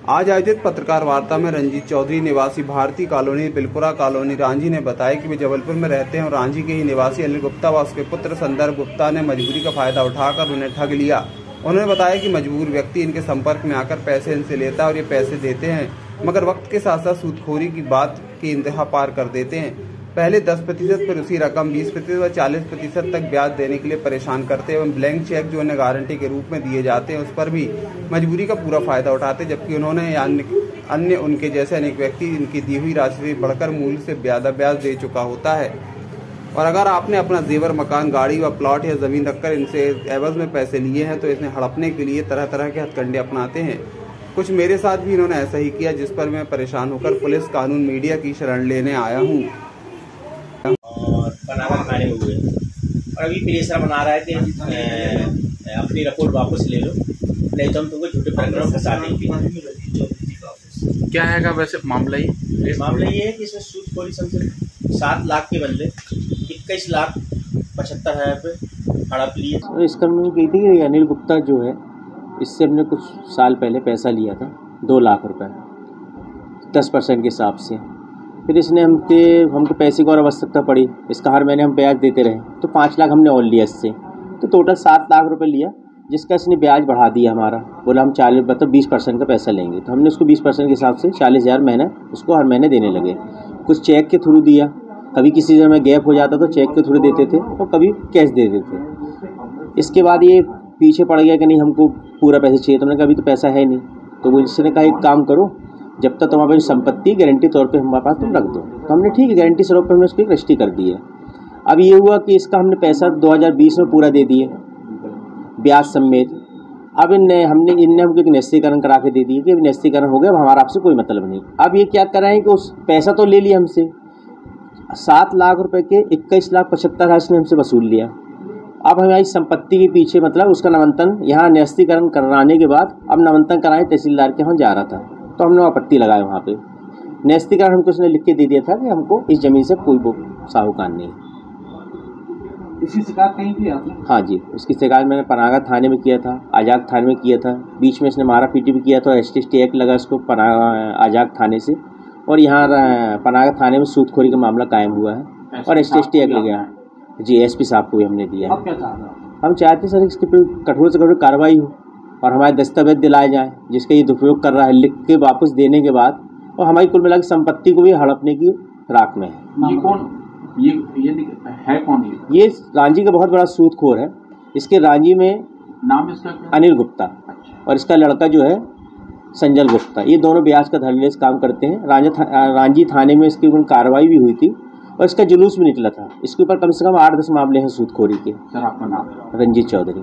आज आयोजित पत्रकार वार्ता में रंजीत चौधरी निवासी भारती कॉलोनी बिलपुरा कॉलोनी रांझी ने बताया कि वे जबलपुर में रहते हैं और रांझी के ही निवासी अनिल गुप्ता व उसके पुत्र संदर्भ गुप्ता ने मजबूरी का फायदा उठाकर उन्हें ठग लिया। उन्होंने बताया कि मजबूर व्यक्ति इनके संपर्क में आकर पैसे इनसे लेता है और ये पैसे देते हैं, मगर वक्त के साथ साथ सूदखोरी की बात की इंतहा पार कर देते हैं। पहले 10% पर उसी रकम 20% व 40% तक ब्याज देने के लिए परेशान करते एवं ब्लैंक चेक जो उन्हें गारंटी के रूप में दिए जाते हैं उस पर भी मजबूरी का पूरा फायदा उठाते, जबकि उन्होंने अन्य उनके जैसे अनेक व्यक्ति इनकी दी हुई राशि से बढ़कर मूल्य से ज्यादा ब्याज दे चुका होता है। और अगर आपने अपना जेवर, मकान, गाड़ी व प्लॉट या जमीन रखकर इनसे एवज में पैसे लिए हैं तो इन्हें हड़पने के लिए तरह तरह के हथकंडे अपनाते हैं। कुछ मेरे साथ भी इन्होंने ऐसा ही किया, जिस पर मैं परेशान होकर पुलिस, कानून, मीडिया की शरण लेने आया हूँ। और पनामा थाने में हुए और अभी प्रेशर बना रहा है कि अपनी रिपोर्ट वापस ले लो, नहीं तो हम तुमको झूठे प्रकरण फंसा देंगे। क्या है वैसे मामला ये है कि इसमें सूदखोरी समझे 7 लाख के बदले 21,75,000 रुपये हड़प लिए। इसका मैंने कही थी कि अनिल गुप्ता जो है, इससे हमने कुछ साल पहले पैसा लिया था 2 लाख रुपए 10% के हिसाब से। फिर इसने हमको पैसे की और आवश्यकता पड़ी, इसका हर महीने हम ब्याज देते रहे तो 5 लाख हमने और लिया इससे, तो टोटल 7 लाख रुपए लिया, जिसका इसने ब्याज बढ़ा दिया हमारा। बोला हम 20% का पैसा लेंगे, तो हमने उसको 20% के हिसाब से 40,000 महीना उसको हर महीने देने लगे। कुछ चेक के थ्रू दिया, कभी किसी समय गैप हो जाता तो चेक के थ्रू देते थे और कभी कैश दे देते थे। इसके बाद ये पीछे पड़ गया कि नहीं हमको पूरा पैसा चाहिए, तो हमने कहा अभी तो पैसा है नहीं। तो वो इसने कहा एक काम करो, जब तक तुम्हारी संपत्ति गारंटी तौर पे हमारे पास तुम रख दो। तो हमने ठीक है, गारंटी स्वरूप पे हमने उसकी रजिस्ट्री कर दी है। अब ये हुआ कि इसका हमने पैसा 2020 में पूरा दे दिए ब्याज समेत। अब इनने हमको एक निश्चितीकरण करा के दे दिए कि निश्चितीकरण हो गया, अब हमारा आपसे कोई मतलब नहीं। अब ये क्या कर रहे हैं कि उस पैसा तो ले लिया हमसे, 7 लाख रुपए के 21,75,000 इसने हमसे वसूल लिया। अब हमारी संपत्ति के पीछे मतलब उसका नामांकन यहाँ निश्चितीकरण कराने के बाद अब नामांकन कराने तहसीलदार के यहाँ जा रहा था, तो हमने आपत्ति लगाए वहाँ पे। निश्चितीकरण हमको उसने लिख के दे दिया था कि हमको इस ज़मीन से कोई साहूकार नहीं। इसकी शिकायत कहीं की आपने? हाँ जी, उसकी शिकायत मैंने पनागा थाने में किया था, आजाद थाने में किया था, बीच में इसने मारा पीटी भी किया था। ST एक्ट लगा इसको आजाद थाने से, और यहाँ पनागा थाने में सूदखोरी का मामला कायम हुआ है और ST एक्ट लग गया जी। SP साहब को भी हमने दिया है। हम चाहते सर इसके कठोर से कठोर कार्रवाई हो और हमारे दस्तावेज दिलाए जाएँ जिसका ये दुरुपयोग कर रहा है, लिख के वापस देने के बाद, और हमारी कुल मिला के संपत्ति को भी हड़पने की राख में है। ये कौन है कौन ये रांझी का बहुत बड़ा सूदखोर है। इसके रांझी में नाम इसका क्या? अनिल गुप्ता। अच्छा। और इसका लड़का जो है संजल गुप्ता, ये दोनों ब्याज का धड़ल्ले से काम करते हैं। रांझी थाने में इसकी कार्रवाई भी हुई थी और इसका जुलूस भी निकला था। इसके ऊपर कम से कम 8-10 मामले हैं सूदखोरी के। सर आपका नाम? रंजीत चौधरी।